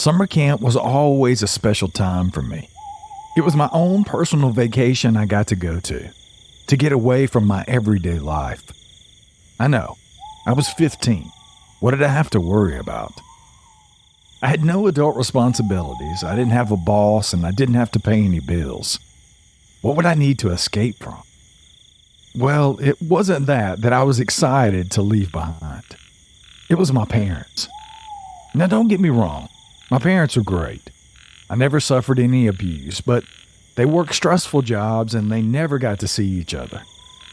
Summer camp was always a special time for me. It was my own personal vacation I got to go to get away from my everyday life. I know, I was 15. What did I have to worry about? I had no adult responsibilities, I didn't have a boss, and I didn't have to pay any bills. What would I need to escape from? Well, it wasn't that I was excited to leave behind. It was my parents. Now don't get me wrong, my parents were great. I never suffered any abuse, but they worked stressful jobs and they never got to see each other.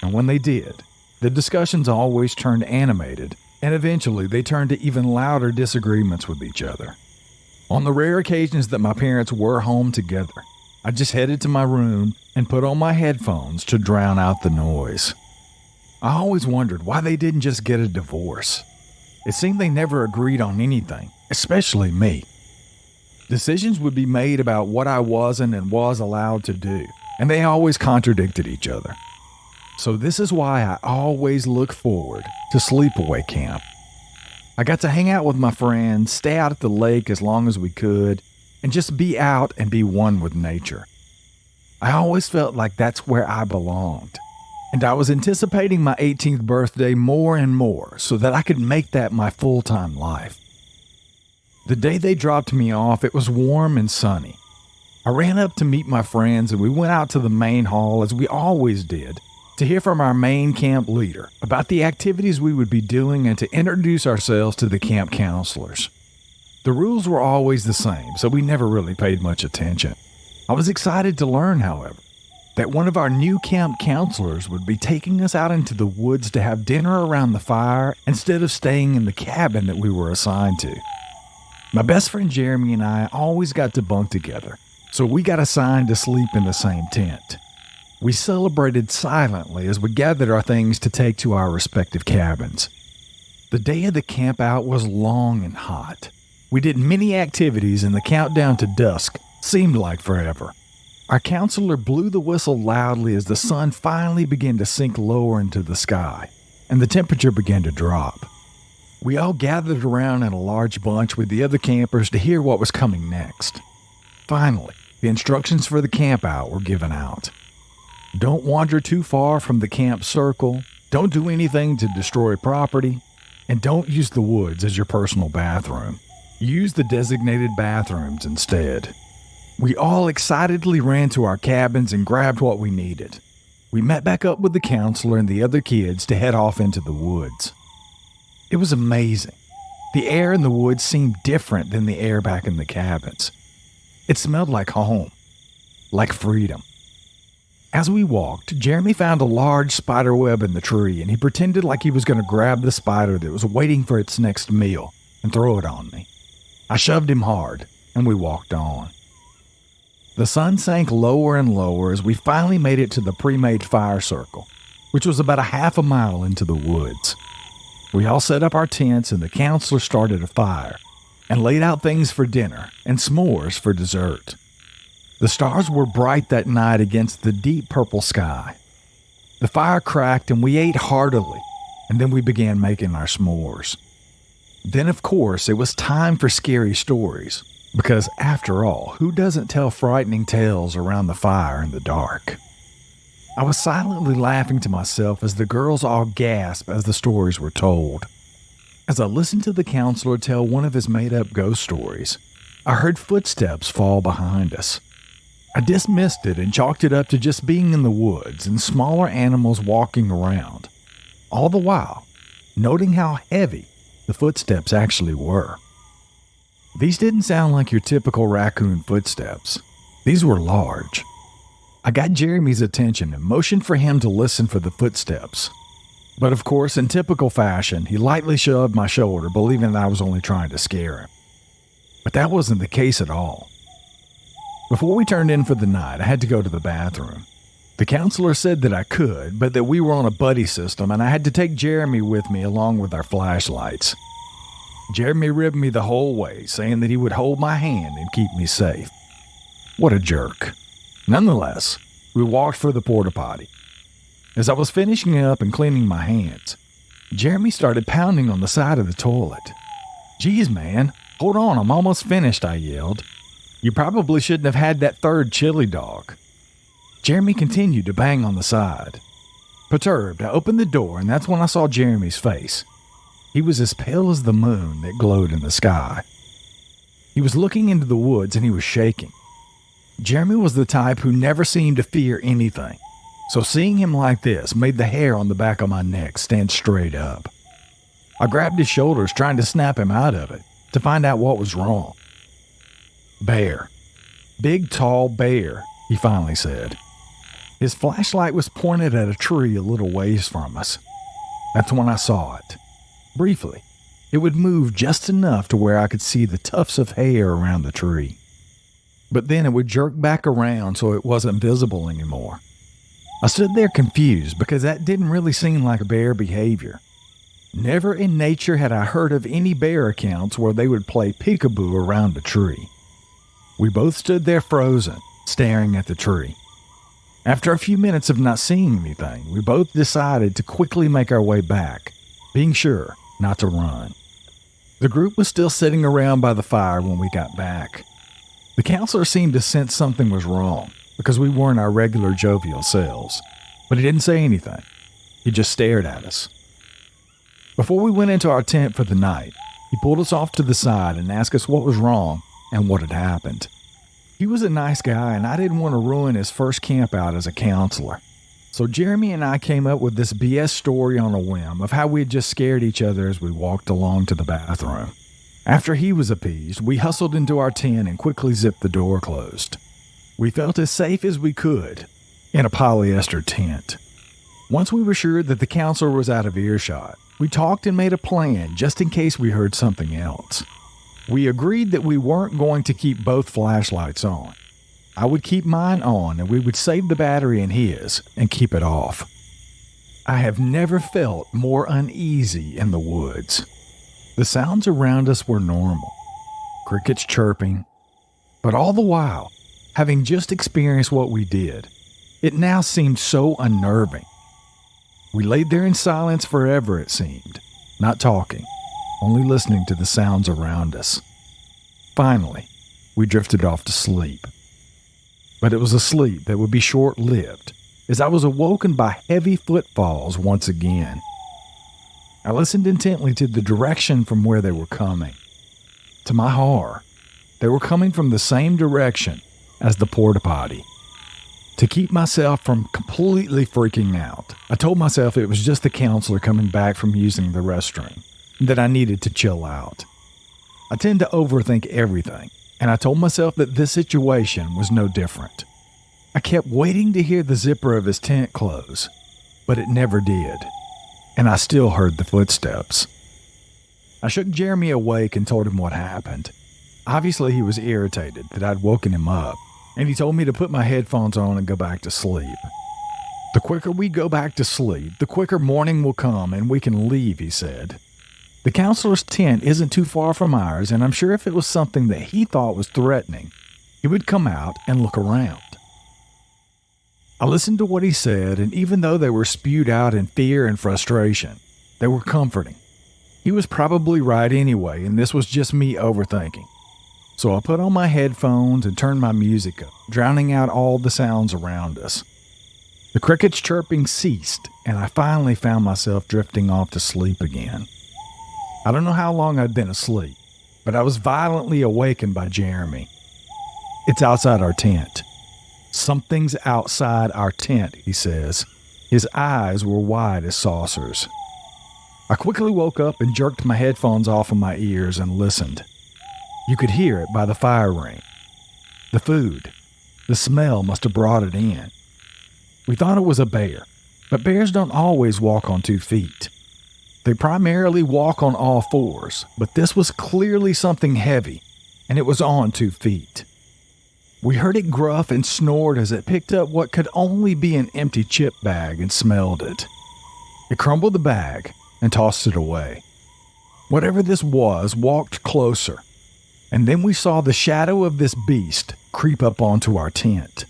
And when they did, the discussions always turned animated, and eventually they turned to even louder disagreements with each other. On the rare occasions that my parents were home together, I just headed to my room and put on my headphones to drown out the noise. I always wondered why they didn't just get a divorce. It seemed they never agreed on anything, especially me. Decisions would be made about what I wasn't and was allowed to do, and they always contradicted each other. So this is why I always look forward to sleepaway camp. I got to hang out with my friends, stay out at the lake as long as we could, and just be out and be one with nature. I always felt like that's where I belonged, and I was anticipating my 18th birthday more and more so that I could make that my full-time life. The day they dropped me off, it was warm and sunny. I ran up to meet my friends and we went out to the main hall as we always did to hear from our main camp leader about the activities we would be doing and to introduce ourselves to the camp counselors. The rules were always the same, so we never really paid much attention. I was excited to learn, however, that one of our new camp counselors would be taking us out into the woods to have dinner around the fire instead of staying in the cabin that we were assigned to. My best friend Jeremy and I always got to bunk together, so we got assigned to sleep in the same tent. We celebrated silently as we gathered our things to take to our respective cabins. The day of the camp out was long and hot. We did many activities and the countdown to dusk seemed like forever. Our counselor blew the whistle loudly as the sun finally began to sink lower into the sky, and the temperature began to drop. We all gathered around in a large bunch with the other campers to hear what was coming next. Finally, the instructions for the camp out were given out. Don't wander too far from the camp circle, don't do anything to destroy property, and don't use the woods as your personal bathroom. Use the designated bathrooms instead. We all excitedly ran to our cabins and grabbed what we needed. We met back up with the counselor and the other kids to head off into the woods. It was amazing. The air in the woods seemed different than the air back in the cabins. It smelled like home, like freedom. As we walked, Jeremy found a large spider web in the tree and he pretended like he was going to grab the spider that was waiting for its next meal and throw it on me. I shoved him hard and we walked on. The sun sank lower and lower as we finally made it to the pre-made fire circle, which was about a half a mile into the woods. We all set up our tents and the counselor started a fire and laid out things for dinner and s'mores for dessert. The stars were bright that night against the deep purple sky. The fire cracked and we ate heartily, and then we began making our s'mores. Then, of course, it was time for scary stories, because after all, who doesn't tell frightening tales around the fire in the dark? I was silently laughing to myself as the girls all gasped as the stories were told. As I listened to the counselor tell one of his made-up ghost stories, I heard footsteps fall behind us. I dismissed it and chalked it up to just being in the woods and smaller animals walking around, all the while noting how heavy the footsteps actually were. These didn't sound like your typical raccoon footsteps. These were large. I got Jeremy's attention and motioned for him to listen for the footsteps. But of course, in typical fashion, he lightly shoved my shoulder, believing that I was only trying to scare him. But that wasn't the case at all. Before we turned in for the night, I had to go to the bathroom. The counselor said that I could, but that we were on a buddy system and I had to take Jeremy with me along with our flashlights. Jeremy ribbed me the whole way, saying that he would hold my hand and keep me safe. What a jerk. Nonetheless, we walked for the porta potty. As I was finishing up and cleaning my hands, Jeremy started pounding on the side of the toilet. Geez, man, "Hold on, I'm almost finished," I yelled. "You probably shouldn't have had that third chili dog." Jeremy continued to bang on the side. Perturbed, I opened the door, and that's when I saw Jeremy's face. He was as pale as the moon that glowed in the sky. He was looking into the woods, and he was shaking. Jeremy was the type who never seemed to fear anything, so seeing him like this made the hair on the back of my neck stand straight up. I grabbed his shoulders, trying to snap him out of it, to find out what was wrong. "Bear. Big, tall bear," he finally said. His flashlight was pointed at a tree a little ways from us. That's when I saw it. Briefly, it would move just enough to where I could see the tufts of hair around the tree. But then it would jerk back around so it wasn't visible anymore. I stood there confused because that didn't really seem like bear behavior. Never in nature had I heard of any bear accounts where they would play peekaboo around a tree. We both stood there frozen, staring at the tree. After a few minutes of not seeing anything, we both decided to quickly make our way back, being sure not to run. The group was still sitting around by the fire when we got back. The counselor seemed to sense something was wrong because we weren't our regular jovial selves, but he didn't say anything. He just stared at us. Before we went into our tent for the night, he pulled us off to the side and asked us what was wrong and what had happened. He was a nice guy, and I didn't want to ruin his first camp out as a counselor. So Jeremy and I came up with this BS story on a whim of how we had just scared each other as we walked along to the bathroom. After he was appeased, we hustled into our tent and quickly zipped the door closed. We felt as safe as we could in a polyester tent. Once we were sure that the counselor was out of earshot, we talked and made a plan just in case we heard something else. We agreed that we weren't going to keep both flashlights on. I would keep mine on and we would save the battery in his and keep it off. I have never felt more uneasy in the woods. The sounds around us were normal. Crickets chirping. But all the while, having just experienced what we did, it now seemed so unnerving. We laid there in silence forever, it seemed, not talking, only listening to the sounds around us. Finally, we drifted off to sleep. But it was a sleep that would be short-lived, as I was awoken by heavy footfalls once again. I listened intently to the direction from where they were coming. To my horror, they were coming from the same direction as the porta potty. To keep myself from completely freaking out, I told myself it was just the counselor coming back from using the restroom, and that I needed to chill out. I tend to overthink everything, and I told myself that this situation was no different. I kept waiting to hear the zipper of his tent close, but it never did, and I still heard the footsteps. I shook Jeremy awake and told him what happened. Obviously, he was irritated that I'd woken him up, and he told me to put my headphones on and go back to sleep. The quicker we go back to sleep, the quicker morning will come and we can leave, he said. The counselor's tent isn't too far from ours, and I'm sure if it was something that he thought was threatening, he would come out and look around. I listened to what he said, and even though they were spewed out in fear and frustration, they were comforting. He was probably right anyway, and this was just me overthinking. So I put on my headphones and turned my music up, drowning out all the sounds around us. The crickets chirping ceased, and I finally found myself drifting off to sleep again. I don't know how long I'd been asleep, but I was violently awakened by Jeremy. "It's outside our tent." "Something's outside our tent," he says. His eyes were wide as saucers. I quickly woke up and jerked my headphones off of my ears and listened. You could hear it by the fire ring. The food, the smell must have brought it in. We thought it was a bear, but bears don't always walk on 2 feet. They primarily walk on all fours, but this was clearly something heavy, and it was on 2 feet. We heard it gruff and snort as it picked up what could only be an empty chip bag and smelled it. It crumbled the bag and tossed it away. Whatever this was walked closer, and then we saw the shadow of this beast creep up onto our tent.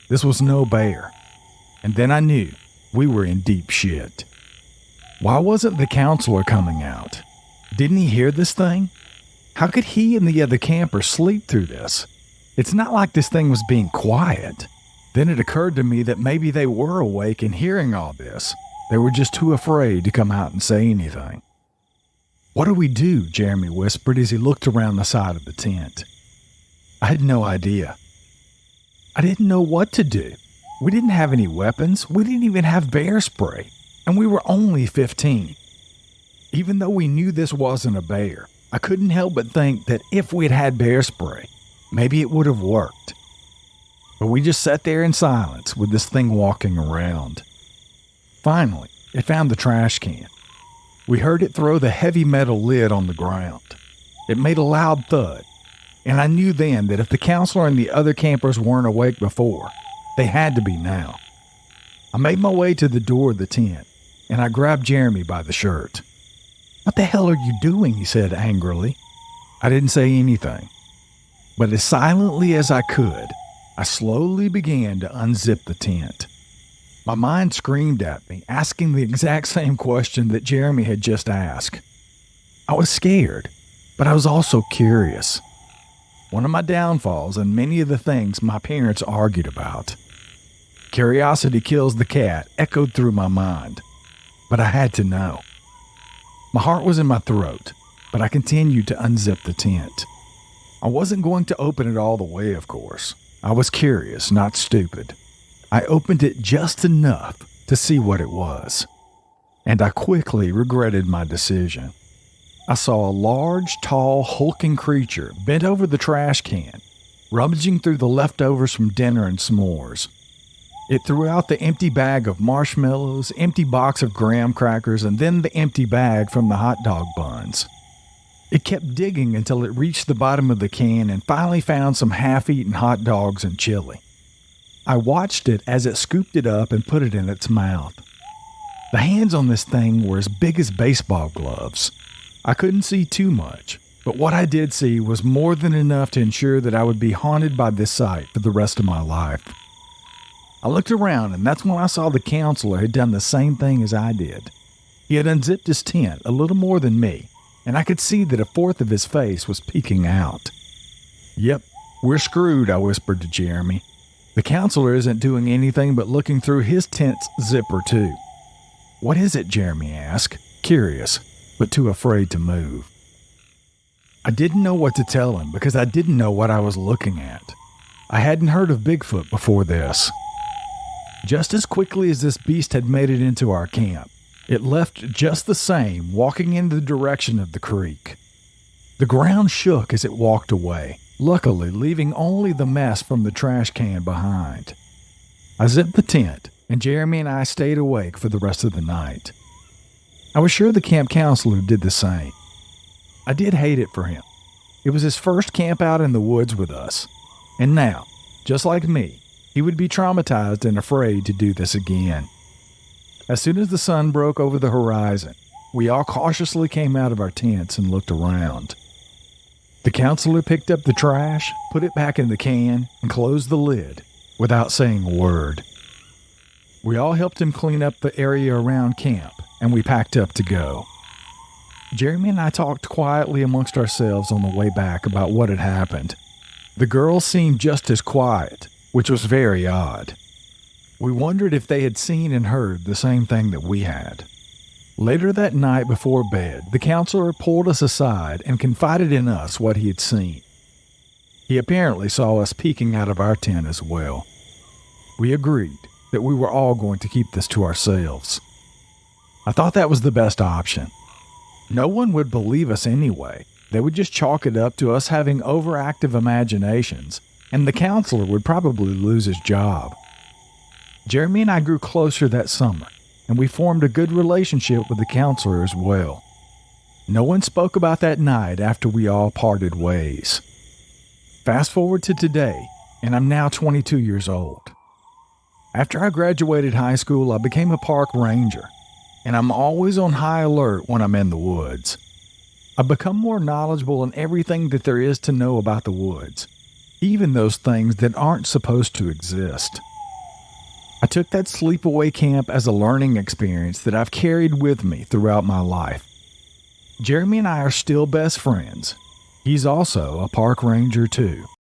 This was no bear, and then I knew we were in deep shit. Why wasn't the counselor coming out? Didn't he hear this thing? How could he and the other campers sleep through this? It's not like this thing was being quiet. Then it occurred to me that maybe they were awake and hearing all this. They were just too afraid to come out and say anything. "What do we do?" Jeremy whispered as he looked around the side of the tent. I had no idea. I didn't know what to do. We didn't have any weapons. We didn't even have bear spray. And we were only 15. Even though we knew this wasn't a bear, I couldn't help but think that if we'd had bear spray, maybe it would have worked. But we just sat there in silence with this thing walking around. Finally, it found the trash can. We heard it throw the heavy metal lid on the ground. It made a loud thud, and I knew then that if the counselor and the other campers weren't awake before, they had to be now. I made my way to the door of the tent, and I grabbed Jeremy by the shirt. "What the hell are you doing?" he said angrily. I didn't say anything, but as silently as I could, I slowly began to unzip the tent. My mind screamed at me, asking the exact same question that Jeremy had just asked. I was scared, but I was also curious. One of my downfalls and many of the things my parents argued about. Curiosity kills the cat echoed through my mind, but I had to know. My heart was in my throat, but I continued to unzip the tent. I wasn't going to open it all the way, of course. I was curious, not stupid. I opened it just enough to see what it was, and I quickly regretted my decision. I saw a large, tall, hulking creature bent over the trash can, rummaging through the leftovers from dinner and s'mores. It threw out the empty bag of marshmallows, empty box of graham crackers, and then the empty bag from the hot dog buns. It kept digging until it reached the bottom of the can and finally found some half-eaten hot dogs and chili. I watched it as it scooped it up and put it in its mouth. The hands on this thing were as big as baseball gloves. I couldn't see too much, but what I did see was more than enough to ensure that I would be haunted by this sight for the rest of my life. I looked around, and that's when I saw the counselor had done the same thing as I did. He had unzipped his tent a little more than me, and I could see that a fourth of his face was peeking out. "Yep, we're screwed," I whispered to Jeremy. "The counselor isn't doing anything but looking through his tent's zipper, too." "What is it?" Jeremy asked, curious, but too afraid to move. I didn't know what to tell him because I didn't know what I was looking at. I hadn't heard of Bigfoot before this. Just as quickly as this beast had made it into our camp, it left just the same, walking in the direction of the creek. The ground shook as it walked away, luckily leaving only the mess from the trash can behind. I zipped the tent, and Jeremy and I stayed awake for the rest of the night. I was sure the camp counselor did the same. I did hate it for him. It was his first camp out in the woods with us, and now, just like me, he would be traumatized and afraid to do this again. As soon as the sun broke over the horizon, we all cautiously came out of our tents and looked around. The counselor picked up the trash, put it back in the can, and closed the lid without saying a word. We all helped him clean up the area around camp, and we packed up to go. Jeremy and I talked quietly amongst ourselves on the way back about what had happened. The girls seemed just as quiet, which was very odd. We wondered if they had seen and heard the same thing that we had. Later that night before bed, the counselor pulled us aside and confided in us what he had seen. He apparently saw us peeking out of our tent as well. We agreed that we were all going to keep this to ourselves. I thought that was the best option. No one would believe us anyway. They would just chalk it up to us having overactive imaginations, and the counselor would probably lose his job. Jeremy and I grew closer that summer, and we formed a good relationship with the counselor as well. No one spoke about that night after we all parted ways. Fast forward to today, and I'm now 22 years old. After I graduated high school, I became a park ranger, and I'm always on high alert when I'm in the woods. I've become more knowledgeable in everything that there is to know about the woods, even those things that aren't supposed to exist. I took that sleepaway camp as a learning experience that I've carried with me throughout my life. Jeremy and I are still best friends, He's also a park ranger, too.